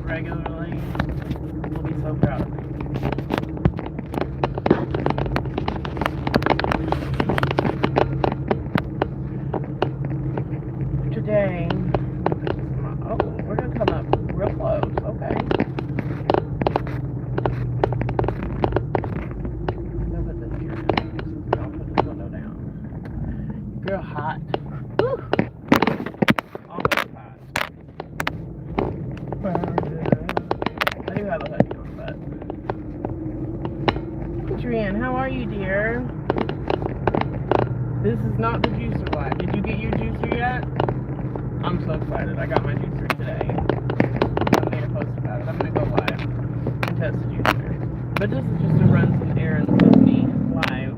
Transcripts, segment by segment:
regularly, you'll be so proud of me. Today, oh, we're going to come up real close, okay. I'll put this here. I'll put this window down. Real hot. Woo! Almost hot. I do have a hoodie on, but Adrienne, how are you, dear? This is not the juicer live. Did you get your juicer yet? I'm so excited. I got my juicer today. I made a post about it. I'm going to go live and test the juicer. But this is just to run some errands with me live.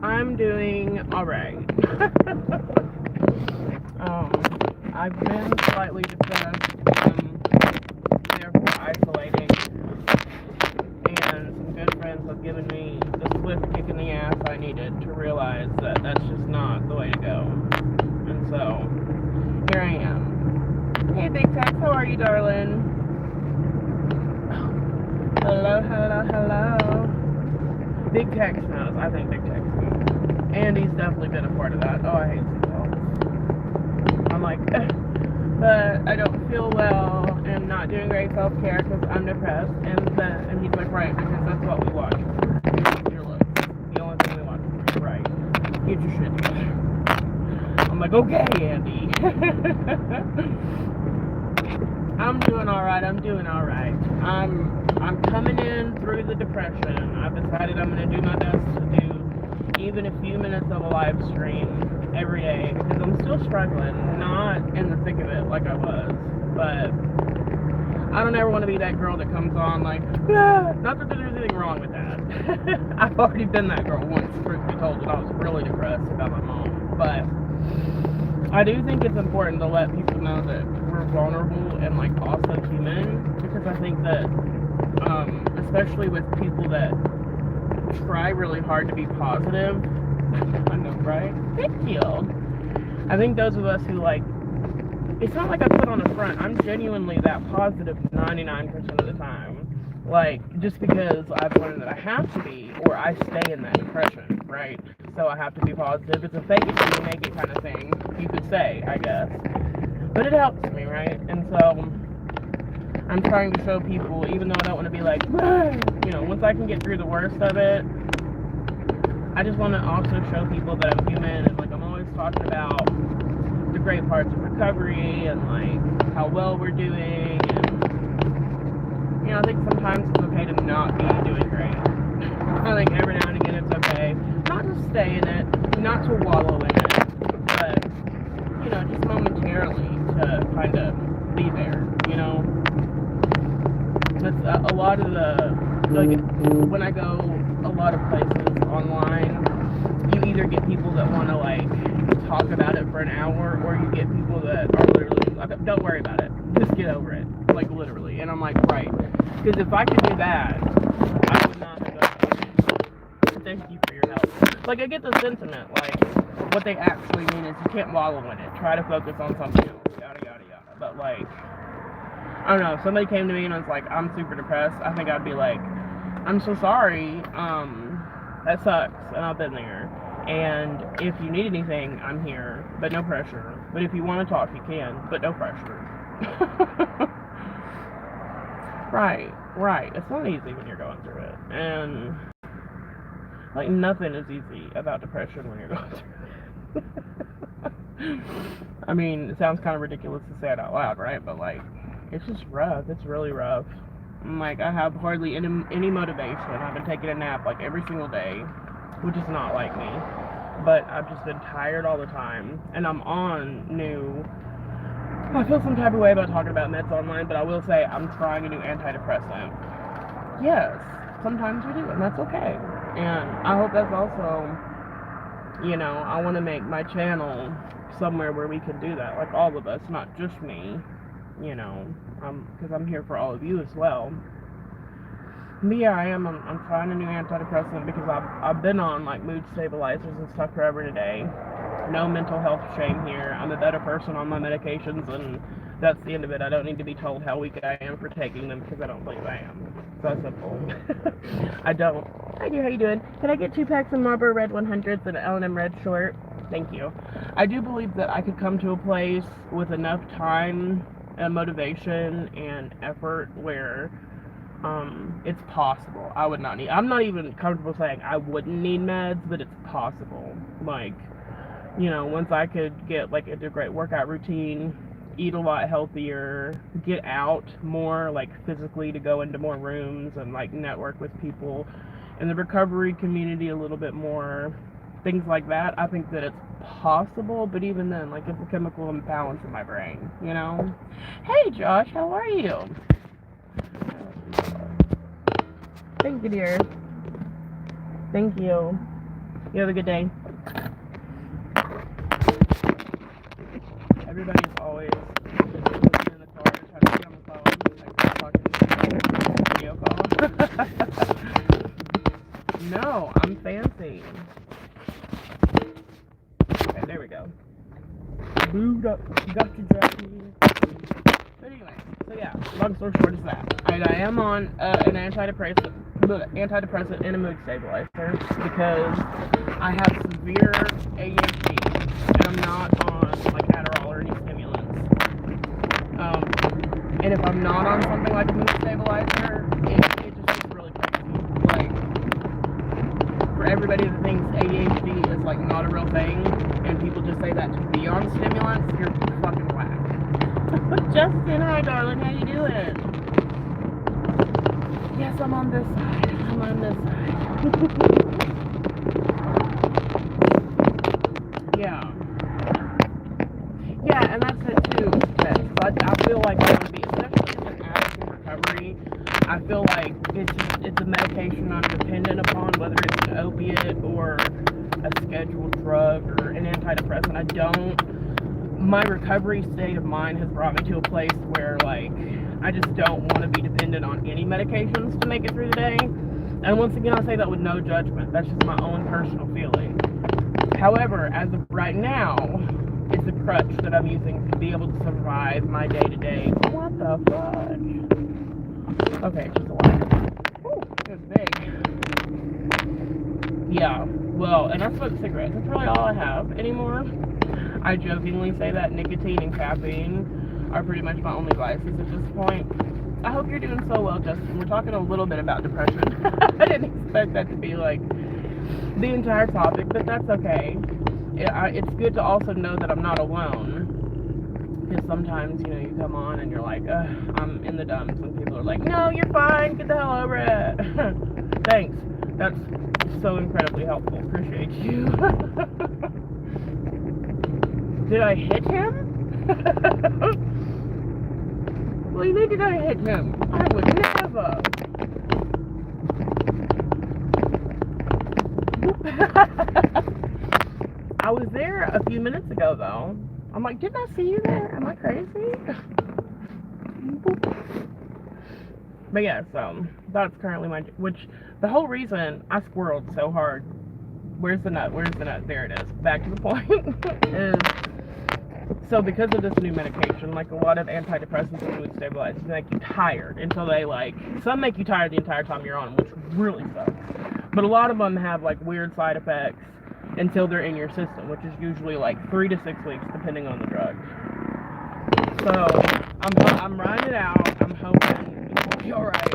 I'm doing alright. I've been slightly depressed, therefore isolating, and some good friends have given me the swift kick in the ass I needed to realize that that's just not the way to go. And so, here I am. Hey Big Tex, how are you, darling? Hello, hello, hello. Big Tex knows. I think Big Tex knows. Andy's definitely been a part of that. Oh, I hate seatbelts. I'm like, but I don't feel well and not doing great self-care because I'm depressed. And he's like, right, because that's what we watch. Your looks. The only thing we watch. Right. Get your shit together. I'm like, okay, Andy. I'm doing alright. I'm doing alright. I'm coming in through the depression. I've decided I'm going to do my best to do even a few minutes of a live stream every day because I'm still struggling, not in the thick of it like I was, but I don't ever want to be that girl that comes on like, ah! Not that there's anything wrong with that. I've already been that girl once, truth be told, and I was really depressed about my mom, but I do think it's important to let people know that we're vulnerable and like also human, because I think that especially with people that try really hard to be positive, I know, right? Thank you. I think those of us who like, it's not like I put on a front. I'm genuinely that positive 99% of the time. Like, just because I've learned that I have to be, or I stay in that depression, right? So I have to be positive. It's a fake it till you make it kind of thing, you could say, I guess. But it helps me, right? And so I'm trying to show people, even though I don't want to be like, you know, once I can get through the worst of it, I just want to also show people that I'm human, and like I'm always talking about the great parts of recovery and like how well we're doing, and you know, I think sometimes it's okay to not be doing great. I think every now and again it's okay not to stay in it, not to wallow in it, but you know, just momentarily to kind of be there, you know. It's a lot of the, like, when I go a lot of places online, you either get people that want to, like, talk about it for an hour, or you get people that are literally, like, don't worry about it, just get over it, like, literally. And I'm like, right, because if I could do that, I would not have done it. Thank you for your help. Like, I get the sentiment, like, what they actually mean is you can't wallow in it, try to focus on something else, yada, yada, yada, but, like, I don't know, if somebody came to me and was like, I'm super depressed, I think I'd be like, I'm so sorry, that sucks, and I've been there, and if you need anything, I'm here, but no pressure, but if you want to talk, you can, but no pressure. Right, it's not easy when you're going through it, and, like, nothing is easy about depression when you're going through it. I mean, it sounds kind of ridiculous to say it out loud, right, but, like, it's just rough. It's really rough. Like, I have hardly any motivation. I've been taking a nap, like, every single day, which is not like me. But I've just been tired all the time. And I'm on new... I feel some type of way about talking about meds online, but I will say I'm trying a new antidepressant. Yes, sometimes we do, and that's okay. And I hope that's also, you know, I want to make my channel somewhere where we can do that. Like, all of us, not just me. You know, because I'm here for all of you as well. But yeah, I'm trying a new antidepressant because I've been on like mood stabilizers and stuff forever today. No mental health shame here. I'm a better person on my medications, and that's the end of it. I don't need to be told how weak I am for taking them because I don't believe I am. It's that simple. I don't. Hi dear, how you doing? Can I get 2 packs of Marlboro Red 100s and an L&M Red Short? Thank you. I do believe that I could come to a place with enough time and motivation and effort where it's possible. I'm not even comfortable saying I wouldn't need meds, but it's possible. Like, once I could get like into a great workout routine, eat a lot healthier, get out more, like physically, to go into more rooms and like network with people in the recovery community a little bit more, things like that. I think that it's possible, but even then, like, it's a chemical imbalance in my brain, Hey Josh, how are you? Thank you, dear. Thank you. You have a good day. Everybody's always in the car trying to get on the phone, like talking video call. No, I'm fancy. Okay, there we go. Booed up. Gotcha, Jackie. But anyway, so yeah, long story short is that I am on an antidepressant and a mood stabilizer because I have severe ADHD and I'm not on like Adderall or any stimulants. And if I'm not on something like a mood stabilizer, it just gets really crazy. Like, for everybody that thinks ADHD is like not a real thing, and people just say that to be on stimulants, you're fucking whack. Justin, hi darling, how you doing? Yes, I'm on this side. I'm on this side. Yeah, and that's it too. But I feel like I would be, especially as an addict in recovery, I feel like it's a medication I'm dependent upon, whether it's an opiate or a scheduled drug or an antidepressant. My recovery state of mind has brought me to a place where, like, I just don't want to be dependent on any medications to make it through the day. And once again, I say that with no judgment. That's just my own personal feeling. However, as of right now, it's a crutch that I'm using to be able to survive my day-to-day. What the fudge? Okay, just a lot. Ooh, it's big. Yeah, well, and I smoke cigarettes. That's really all I have anymore. I jokingly say that nicotine and caffeine are pretty much my only vices at this point. I hope you're doing so well, Justin. We're talking a little bit about depression. I didn't expect that to be like the entire topic, but that's okay. It's good to also know that I'm not alone. Because sometimes, you come on and you're like, I'm in the dumps, and people are like, no, you're fine, get the hell over it. Thanks. That's so incredibly helpful. Appreciate you. Did I hit him? What do you mean, did I hit him? I would never. I was there a few minutes ago, though. I'm like, didn't I see you there? Am I crazy? But yeah, so that's currently the whole reason I squirreled so hard. Where's the nut? There it is. Back to the point. is So because of this new medication, like a lot of antidepressants and mood stabilizers make you tired until some make you tired the entire time you're on them, which really sucks. But a lot of them have like weird side effects until they're in your system, which is usually like 3 to 6 weeks depending on the drug. So I'm riding it out. I'm hoping it'll be alright.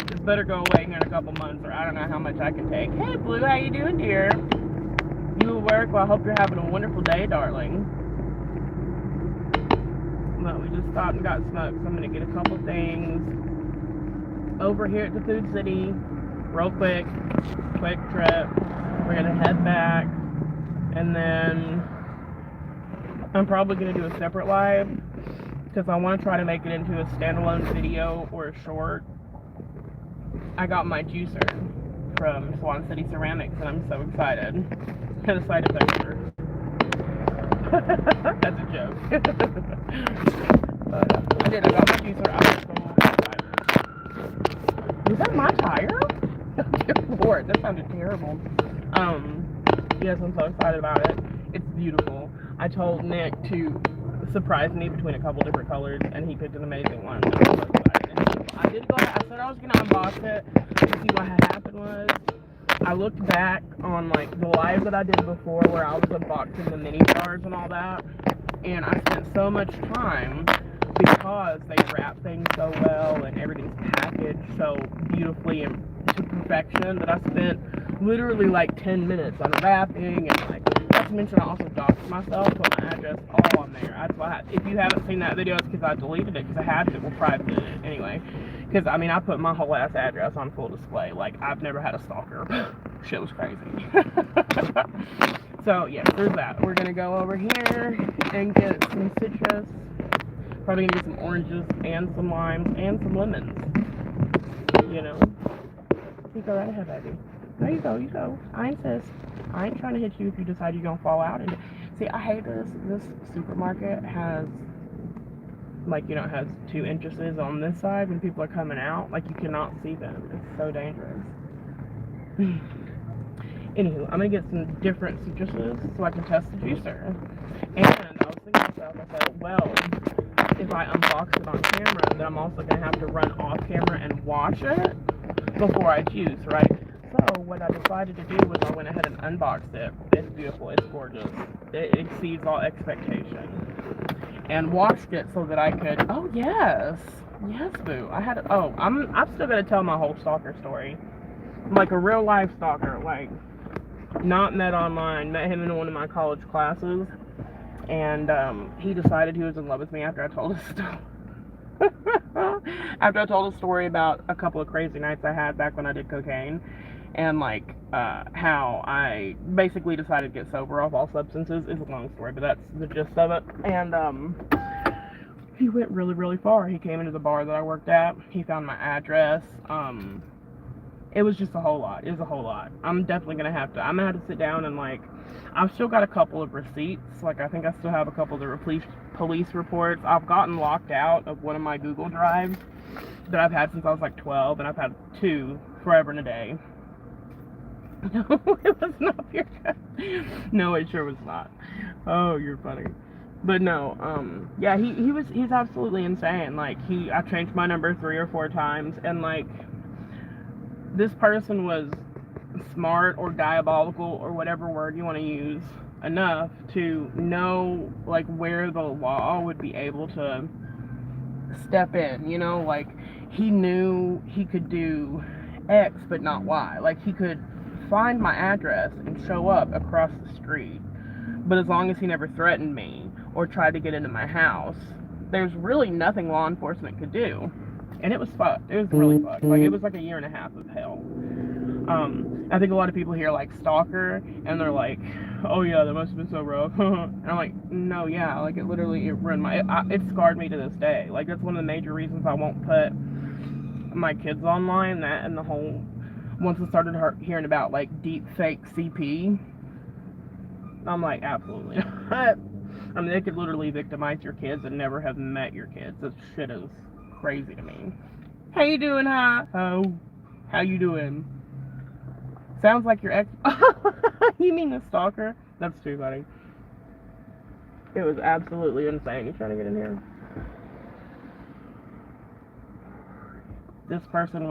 This better go away here in a couple months, or I don't know how much I can take. Hey Blue, how you doing, dear? You at work? Well, I hope you're having a wonderful day, darling. Well, we just stopped and got smoked, so I'm gonna get a couple things over here at the Food City, real quick trip. We're gonna head back, and then I'm probably gonna do a separate live because I want to try to make it into a standalone video or a short. I got my juicer from Swan City Ceramics, and I'm so excited. And a side effect first. That's a joke. But I got my juicer. I was so excited. Was that my tire? Good Lord, that sounded terrible. Yes, I'm so excited about it. It's beautiful. I told Nick to surprise me between a couple different colors, and he picked an amazing one. I'm so excited. And I did go. I said I was gonna unbox it. See, what had happened was I looked back on like the live that I did before, where I was unboxing the mini jars and all that, and I spent so much time because they wrap things so well and everything's packaged so beautifully and to perfection that I spent literally like 10 minutes unwrapping, and like, not to mention I also doxed myself, put my address all on there. That's why if you haven't seen that video, it's because I deleted it because I had to. Well, private anyway. Because I mean, I put my whole ass address on full display. Like, I've never had a stalker. Shit was crazy. So yeah, there's that. We're gonna go over here and get some citrus. Probably gonna get some oranges and some limes and some lemons. You know. You go right ahead, baby. There you go, you go. I insist. I ain't trying to hit you if you decide you're gonna fall out. And see, I hate this. This supermarket has, like, you know, it has 2 entrances on this side when people are coming out. Like, you cannot see them. It's so dangerous. Anywho, I'm gonna get some different citruses so I can test the juicer. And I was thinking to myself, I said, well, if I unbox it on camera, then I'm also gonna have to run off camera and wash it before I juice, right? So what I decided to do was I went ahead and unboxed it. It's beautiful, it's gorgeous. It exceeds all expectation. And washed it so that I could, oh yes, yes boo. I'm still gonna tell my whole stalker story. Like a real life stalker, like not met online, met him in one of my college classes, and he decided he was in love with me after I told his story. After I told a story about a couple of crazy nights I had back when I did cocaine, and like how I basically decided to get sober off all substances. It's a long story, but that's the gist of it. And he went really, really far. He came into the bar that I worked at. He found my address. It was just a whole lot. It was a whole lot. I'm definitely gonna have to sit down and like, I've still got a couple of receipts. Like, I think I still have a couple of the police reports. I've gotten locked out of one of my Google Drives that I've had since I was like 12, and I've had 2 forever and a day. No, it was not pure. No, it sure was not. Oh, you're funny. But no, yeah, he's absolutely insane. Like, I changed my number 3 or 4 times, and like, this person was smart or diabolical or whatever word you want to use enough to know like where the law would be able to step in, you know, like he knew he could do X but not Y. Like, he could find my address and show up across the street, but as long as he never threatened me or tried to get into my house, there's really nothing law enforcement could do. And it was fucked. It was really fucked. Like, it was like a year and a half of hell. I think a lot of people hear like stalker and they're like, oh yeah, that must have been so rough. And I'm like, no, yeah, like it ruined it scarred me to this day. Like, that's one of the major reasons I won't put my kids online. That and the whole, once I started hearing about like deep fake CP, I'm like, absolutely not. I mean, they could literally victimize your kids and never have met your kids. This shit is crazy to me. How you doing, huh? How you doing? Sounds like your ex. You mean the stalker? That's too funny. It was absolutely insane. You trying to get in here? This person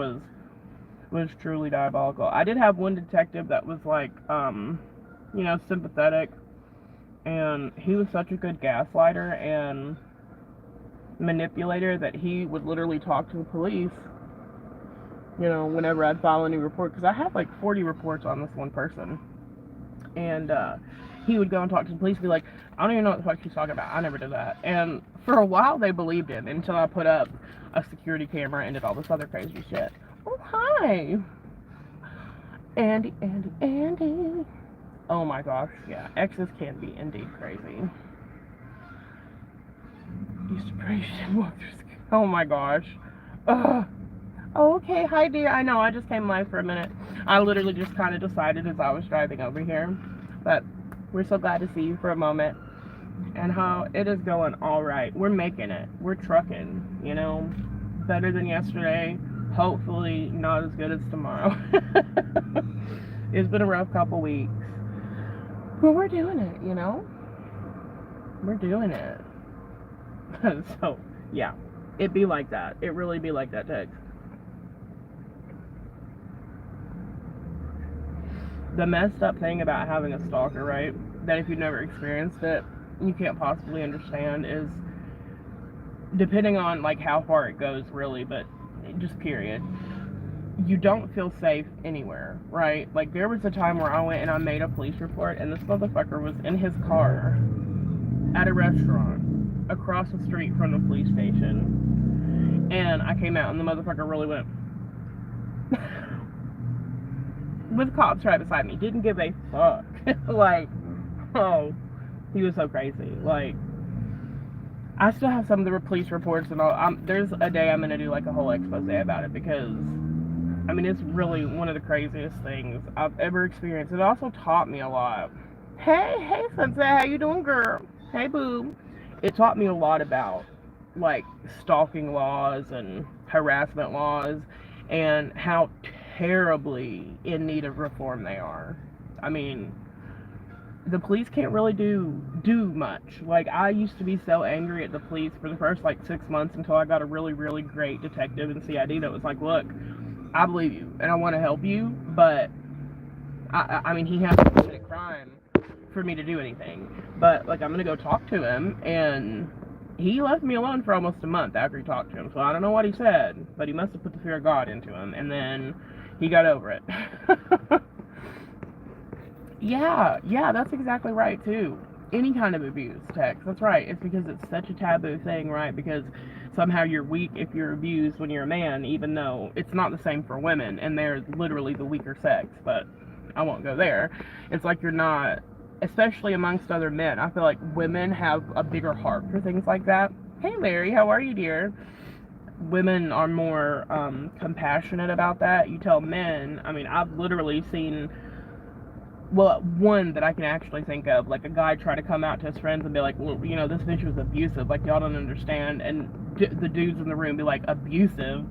was truly diabolical. I did have one detective that was like, you know, sympathetic, and he was such a good gaslighter and manipulator that he would literally talk to the police, you know, whenever I'd file a new report, because I had like 40 reports on this one person, and he would go and talk to the police and be like, I don't even know what the fuck she's talking about, I never did that. And for a while they believed him until I put up a security camera and did all this other crazy shit. Oh, hi Andy. Oh my gosh, yeah, exes can be indeed crazy. Used to pray she didn't walk through school. Oh my gosh. Ugh. Oh, okay, hi dear. I know, I just came live for a minute. I literally just kind of decided as I was driving over here. But we're so glad to see you for a moment. And how it is going all right. We're making it. We're trucking, you know. Better than yesterday. Hopefully not as good as tomorrow. It's been a rough couple weeks. But we're doing it, you know? We're doing it. So, yeah. It be like that. It really be like that, Tex. The messed up thing about having a stalker, right? That if you've never experienced it, you can't possibly understand is depending on like how far it goes, really, but just period. You don't feel safe anywhere, right? Like there was a time where I went and I made a police report, and this motherfucker was in his car at a restaurant across the street from the police station, and I came out and the motherfucker really went with cops right beside me. Didn't give a fuck. Like, oh, he was so crazy. Like, I still have some of the police reports and all. There's a day I'm gonna do like a whole expose about it because, I mean, it's really one of the craziest things I've ever experienced. It also taught me a lot. Hey, Sunset, how you doing, girl? Hey, boo. It taught me a lot about like stalking laws and harassment laws and how terribly in need of reform they are. I mean, the police can't really do much. Like, I used to be so angry at the police for the first like 6 months until I got a really, really great detective in CID that was like, look, I believe you and I want to help you, but I mean, he has to commit a crime for me to do anything. But like, I'm gonna go talk to him, and he left me alone for almost a month after he talked to him. So I don't know what he said, but he must have put the fear of God into him, and then he got over it. Yeah, that's exactly right too. Any kind of abuse, Tex. That's right. It's because it's such a taboo thing, right? Because somehow you're weak if you're abused when you're a man, even though it's not the same for women, and they're literally the weaker sex. But I won't go there. It's like you're not, especially amongst other men. I feel like women have a bigger heart for things like that. Hey, Larry, how are you, dear? Women are more compassionate about that. You tell men, I mean, I've literally seen, well, one that I can actually think of, like a guy try to come out to his friends and be like, well, you know, this bitch was abusive, like, y'all don't understand, and the dudes in the room be like, abusive?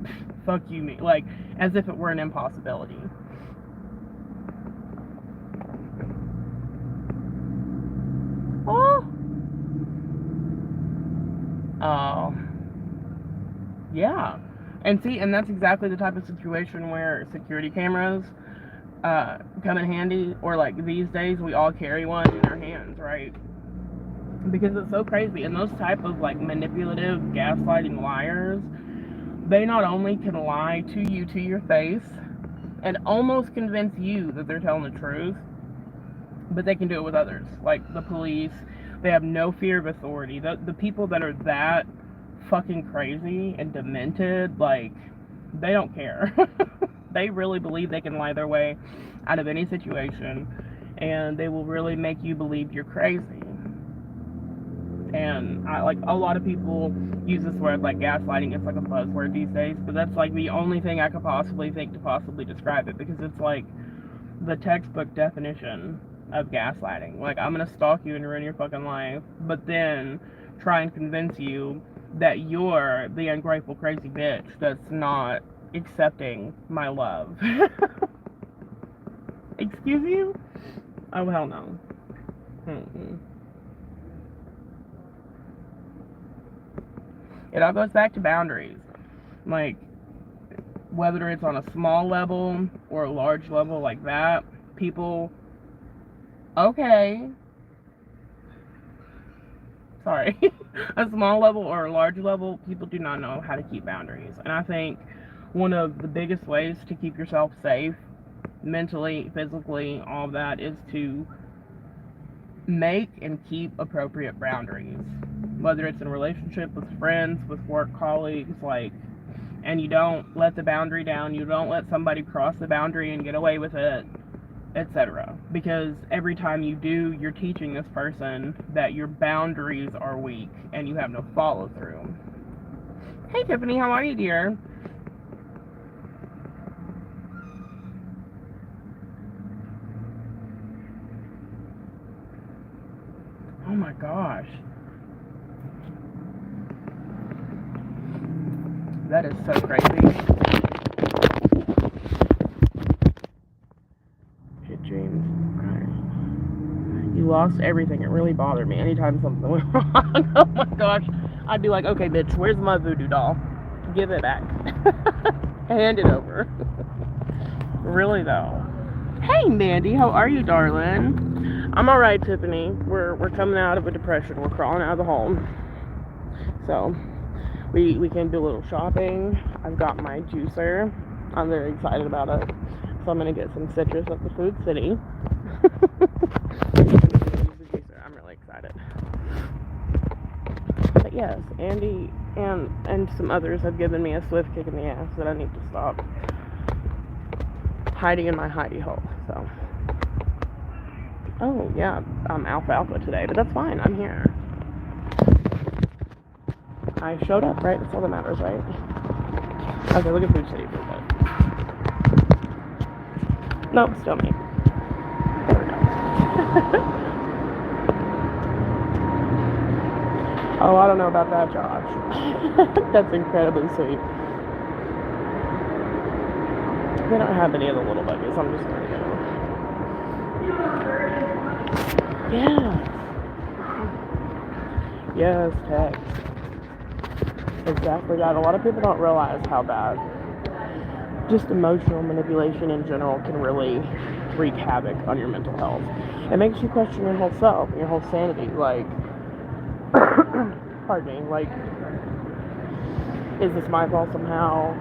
Fuck you, me. Like, as if it were an impossibility. Oh. Yeah. And see, and that's exactly the type of situation where security cameras come in handy, or like these days we all carry one in our hands, right? Because it's so crazy. And those type of like manipulative, gaslighting liars, they not only can lie to you to your face and almost convince you that they're telling the truth, but they can do it with others, like the police. They have no fear of authority. The people that are that fucking crazy and demented, like, they don't care. They really believe they can lie their way out of any situation, and they will really make you believe you're crazy. And I, like, a lot of people use this word like gaslighting. It's like a buzzword these days, but that's like the only thing I could possibly think to possibly describe it, because it's like the textbook definition of gaslighting. Like, I'm gonna stalk you and ruin your fucking life, but then try and convince you that you're the ungrateful, crazy bitch that's not accepting my love. Excuse you? Oh, hell no. Mm-mm. It all goes back to boundaries. Like, whether it's on a small level or a large level like that, people, okay, sorry, a small level or a large level, people do not know how to keep boundaries. And I think one of the biggest ways to keep yourself safe, mentally, physically, all of that, is to make and keep appropriate boundaries. Whether it's in a relationship, with friends, with work colleagues, like, and you don't let the boundary down, you don't let somebody cross the boundary and get away with it, etc. Because every time you do, you're teaching this person that your boundaries are weak and you have no follow through. Hey Tiffany, how are you, dear? Oh my gosh. That is so crazy. It dreams. You lost everything. It really bothered me anytime something went wrong. Oh my gosh. I'd be like, okay, bitch, where's my voodoo doll? Give it back. Hand it over. Really, though. Hey, Mandy, how are you, darling? I'm alright, Tiffany. We're coming out of a depression. We're crawling out of the hole. So, we can do a little shopping. I've got my juicer. I'm very excited about it. So I'm going to get some citrus at the Food City. I'm really excited. But yes, Andy and some others have given me a swift kick in the ass that I need to stop hiding in my hidey hole. So, oh yeah, I'm alfalfa today, but that's fine. I'm here. I showed up, right? That's all that matters, right? Okay, look at Food City for a bit. Nope, still me. There we go. Oh, I don't know about that, Josh. That's incredibly sweet. They don't have any of the little buggies. I'm just gonna go. Yeah. Yes, text. Exactly that. A lot of people don't realize how bad just emotional manipulation in general can really wreak havoc on your mental health. It makes you question your whole self, your whole sanity. Like, pardon me, like, is this my fault somehow?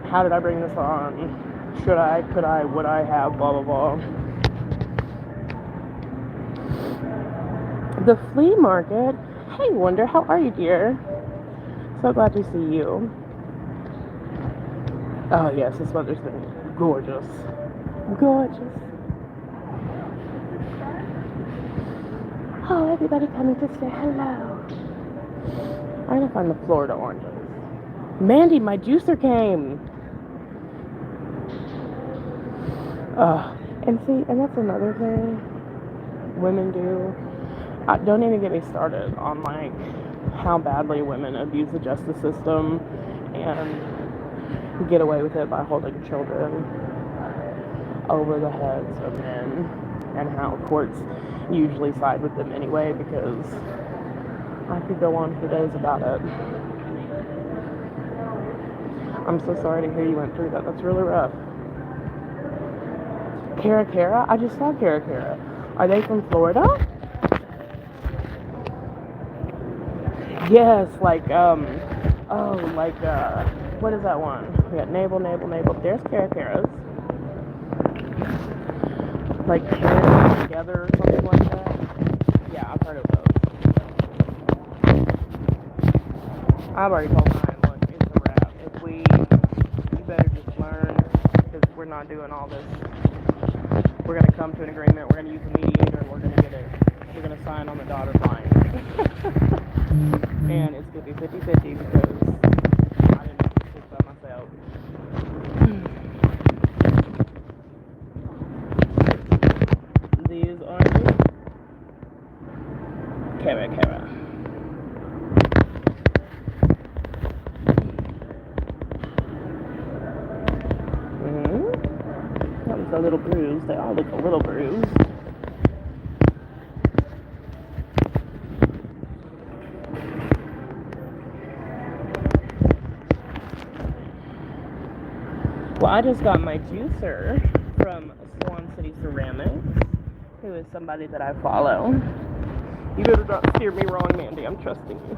How did I bring this on? Should I, could I, would I have, blah, blah, blah. The flea market? Hey, Wonder, how are you, dear? So glad to see you. Oh, yes, this weather's been gorgeous. Gorgeous. Oh, everybody coming to say hello. I'm gonna find the Florida oranges. Mandy, my juicer came. And see, and that's another thing women do. Don't even get me started on, like, how badly women abuse the justice system and get away with it by holding children over the heads of men, and how courts usually side with them anyway, because I could go on for days about it. I'm so sorry to hear you went through that. That's really rough. Cara? I just saw Cara. Are they from Florida? Yes, like, what is that one? We got Navel. There's Cara's. Like, Carrots Together or something like that. Yeah, I've heard of those. I've already told mine, look, it's a wrap. You better just learn, because we're not doing all this. We're going to come to an agreement, we're going to use a mediator, and we're going to sign on the dotted line. And it's going to be 50-50 because I didn't make this by myself. These oranges. Cara. That was a little bruised. They all look a little bruised. Well, I just got my juicer from Swan City Ceramics, who is somebody that I follow. You better not steer me wrong, Mandy. I'm trusting you.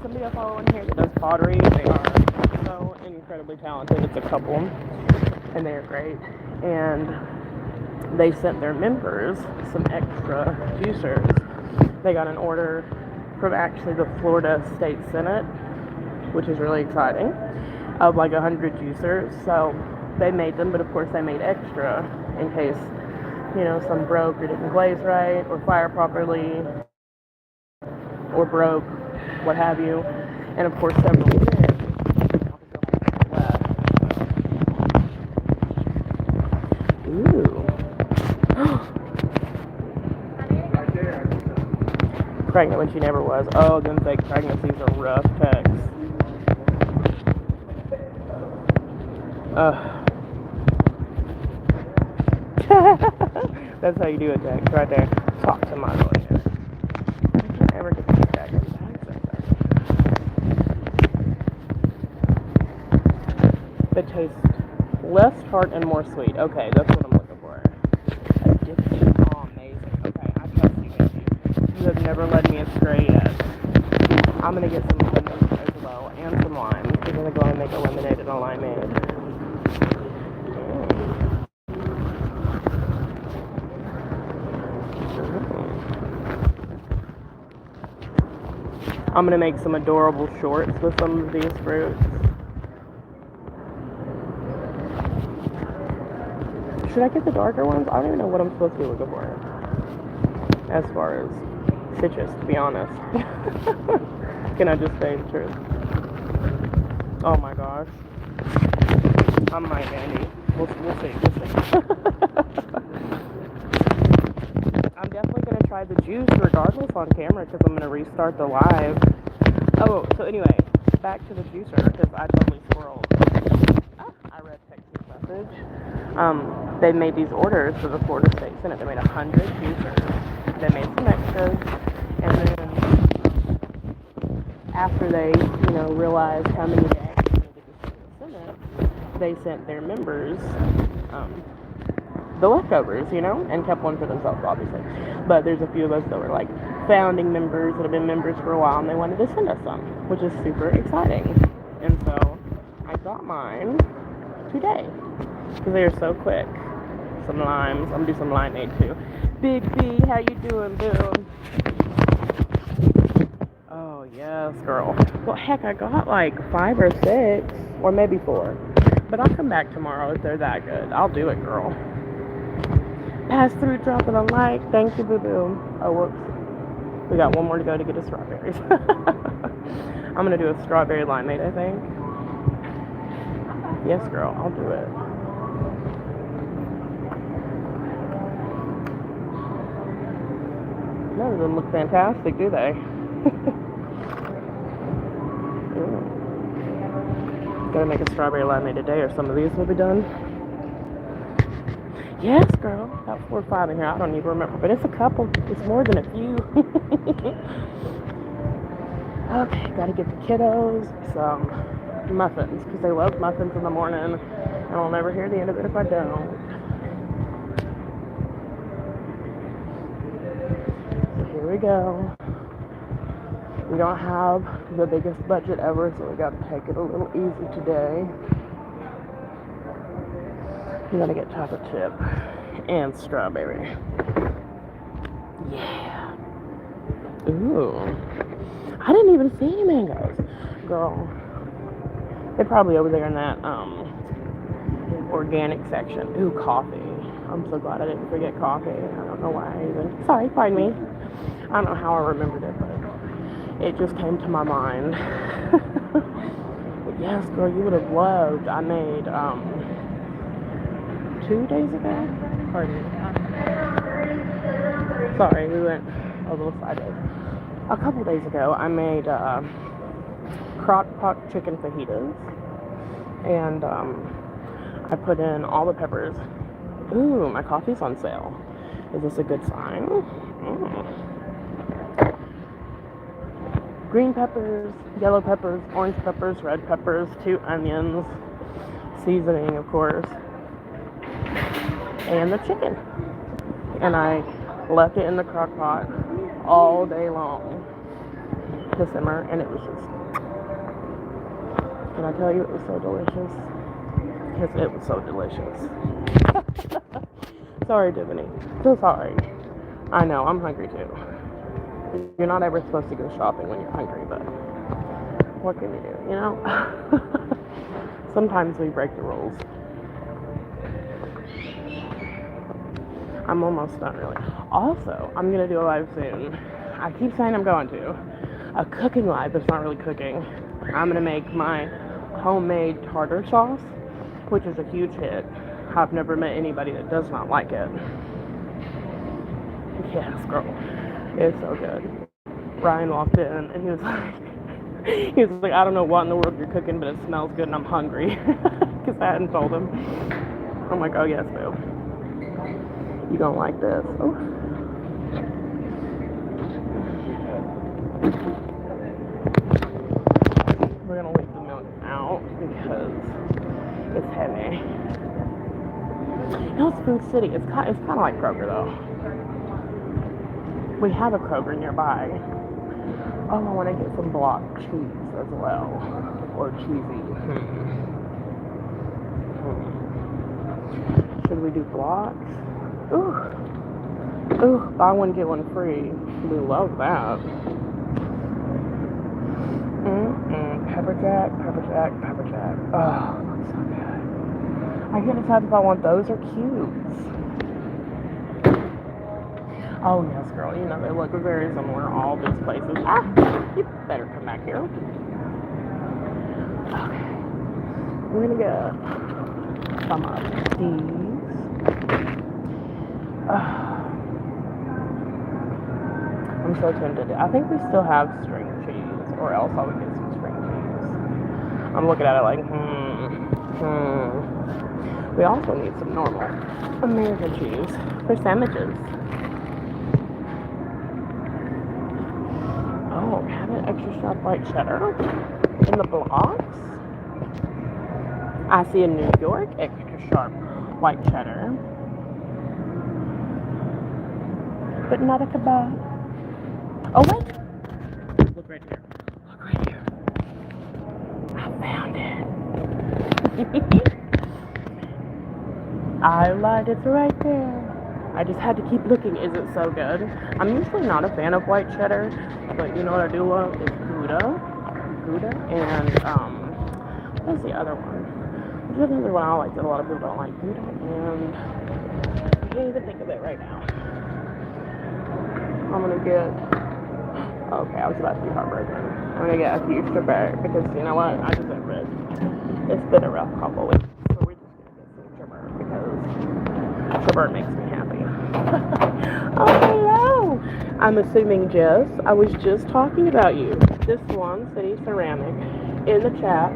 Somebody I follow in here that does pottery. They are so incredibly talented. It's a couple, and they're great. And they sent their members some extra juicers. They got an order from actually the Florida State Senate, which is really exciting, of like 100 juicers. So they made them, but of course they made extra in case, some broke or didn't glaze right or fire properly or broke, what have you. And of course several did. Ooh. Pregnant when she never was. Oh, them fake pregnancies are rough texts. That's how you do a text right there. Talk to my lawyer. I can't ever get these back in bags. It tastes less tart and more sweet. Okay, that's what I'm looking for. Addictive. Oh, amazing. Okay, I trust you, baby. You have never led me astray yet. I'm gonna get some lemon as well and some lime. We're gonna go and make a lemonade and a limeade. I'm gonna make some adorable shorts with some of these fruits. Should I get the darker ones? I don't even know what I'm supposed to be looking for as far as citrus, to be honest. Can I just say the truth? Oh my gosh. I might, Andy. We'll see. I'm definitely going to try the juice regardless on camera because I'm going to restart the live. Oh, so anyway, back to the juicer because I totally squirreled. I read Texas message. They made these orders for the Florida State Senate. They made 100 juicers. They made some extras. And then after they, realized how many they actually needed to send to the Senate, they sent their members the leftovers, and kept one for themselves, obviously. But there's a few of us that were like founding members that have been members for a while, and they wanted to send us some, which is super exciting. And so I got mine today because they are so quick. Some limes. I'm gonna do some limeade too. Big B, how you doing, Bill? Oh yes, girl. Well, heck, I got like 5 or 6, or maybe 4. But I'll come back tomorrow if they're that good. I'll do it, girl. Pass through, dropping a like. Thank you, boo boo. Oh, whoops. We got one more to go to get the strawberries. I'm gonna do a strawberry limeade, I think. Yes, girl, I'll do it. None of them look fantastic, do they? Gotta make a strawberry limeade today, or some of these will be done. Yes, girl. Got 4 or 5 in here. I don't even remember, but it's a couple. It's more than a few. Okay, gotta get the kiddos some muffins because they love muffins in the morning, and I'll never hear the end of it if I don't. So here we go. We don't have the biggest budget ever, so we gotta take it a little easy today. I'm gonna get chocolate chip and strawberry. Yeah. Ooh. I didn't even see any mangoes. Girl. They're probably over there in that organic section. Ooh, coffee. I'm so glad I didn't forget coffee. I don't know why I even... Sorry, pardon me. I don't know how I remembered it, but it just came to my mind. But yes, girl, you would have loved. I made 2 days ago. Pardon me. Sorry, we went a little sideways. A couple days ago, I made crock pot chicken fajitas, and I put in all the peppers. Ooh, my coffee's on sale. Is this a good sign? Green peppers, yellow peppers, orange peppers, red peppers, 2 onions, seasoning, of course, and the chicken. And I left it in the crock pot all day long to simmer, and it was just... Can I tell you, it was so delicious? Because it was so delicious. Sorry, Tiffany. So sorry. I know, I'm hungry too. You're not ever supposed to go shopping when you're hungry, but what can you do, Sometimes we break the rules. I'm almost done, really. Also, I'm going to do a live soon. I keep saying I'm going to. A cooking live that's not really cooking. I'm going to make my homemade tartar sauce, which is a huge hit. I've never met anybody that does not like it. Yes, girl. It's so good. Ryan walked in and he was like, I don't know what in the world you're cooking, but it smells good and I'm hungry. Because I hadn't told him. I'm like, oh yes, boo. You don't like this. Oh. We're gonna leave the milk out because it's heavy. No, it's Food City. It's kind of like Kroger though. We have a Kroger nearby. Oh, I want to get some block cheese as well, or cheesy. Should we do blocks? Ooh, buy one get one free. We love that. Pepper jack. Oh, looks so good. I can't decide if I want those or cubes. Oh yes, girl. You know they look very similar. All these places. Ah, you better come back here. Okay, we're gonna get some of these. I'm so tempted. I think we still have string cheese, or else I would get some string cheese. I'm looking at it like, We also need some normal American cheese for sandwiches. Oh, have an extra sharp white cheddar in the blocks. I see a New York extra sharp white cheddar, but not a kebab. Oh wait! Look right here. I found it. I lied. It's right there. I just had to keep looking. Is it so good? I'm usually not a fan of white cheddar, but you know what I do love is Gouda, and what's the other one? There's another one I like that a lot of people don't like. Gouda, and I can't even think of it right now. I'm gonna get. Okay, I was about to be heartbroken. I'm gonna get a huge sherbet because you know what? I deserve it. It's been a rough couple weeks, so we're just gonna get some sherbet because sherbet makes me happy. Oh, hello! I'm assuming Jess. I was just talking about you. This Swan City Ceramic in the chat.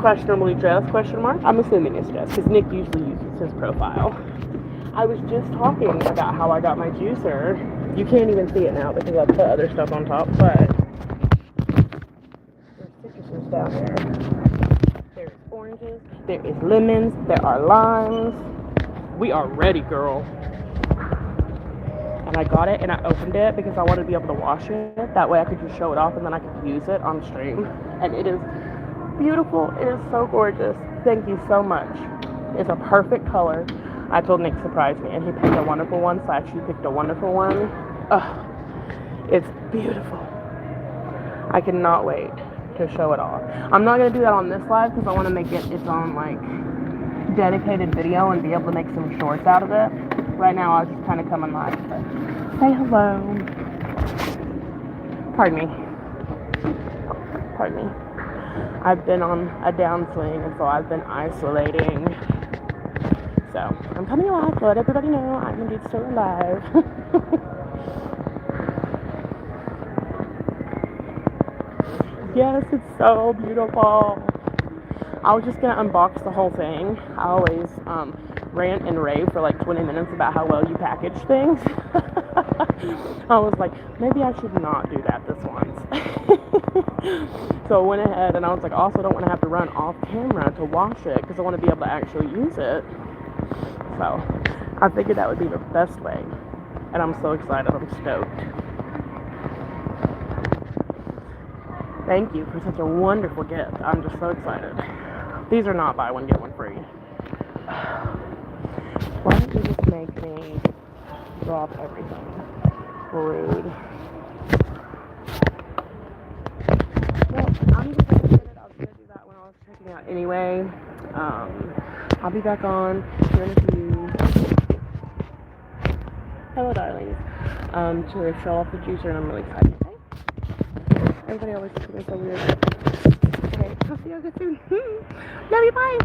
Questionably Jess? Question mark? I'm assuming it's Jess because Nick usually uses his profile. I was just talking about how I got my juicer. You can't even see it now because I put other stuff on top, but there's citruses down there. There's oranges, there is lemons, there are limes. We are ready, girl. And I got it and I opened it because I wanted to be able to wash it. That way I could just show it off and then I could use it on stream. And it is beautiful. It is so gorgeous. Thank you so much. It's a perfect color. I told Nick surprise me and he picked a wonderful one, / she picked a wonderful one. It's beautiful. I cannot wait to show it off. I'm not going to do that on this live because I want to make it its own like dedicated video and be able to make some shorts out of it. Right now I'll just kind of come in live, but say hello. Pardon me. I've been on a downswing and so I've been isolating. So I'm coming alive to let everybody know I'm indeed still alive. Yes, it's so beautiful. I was just gonna unbox the whole thing. I always rant and rave for like 20 minutes about how well you package things. I was like, maybe I should not do that this once. So I went ahead and I was like, I also don't want to have to run off camera to wash it because I want to be able to actually use it. So I figured that would be the best way. And I'm so excited. I'm stoked. Thank you for such a wonderful gift. I'm just so excited. These are not buy one, get one free. Why don't you just make me drop everything? Rude. Well, I'm just gonna get it. I was gonna do that when I was checking out anyway. I'll be back on here in a few. Hello, darlings. To show off the juicer, and I'm really excited. Okay? Everybody always looks at me so weird. Okay, I'll see you guys soon. Love you, bye.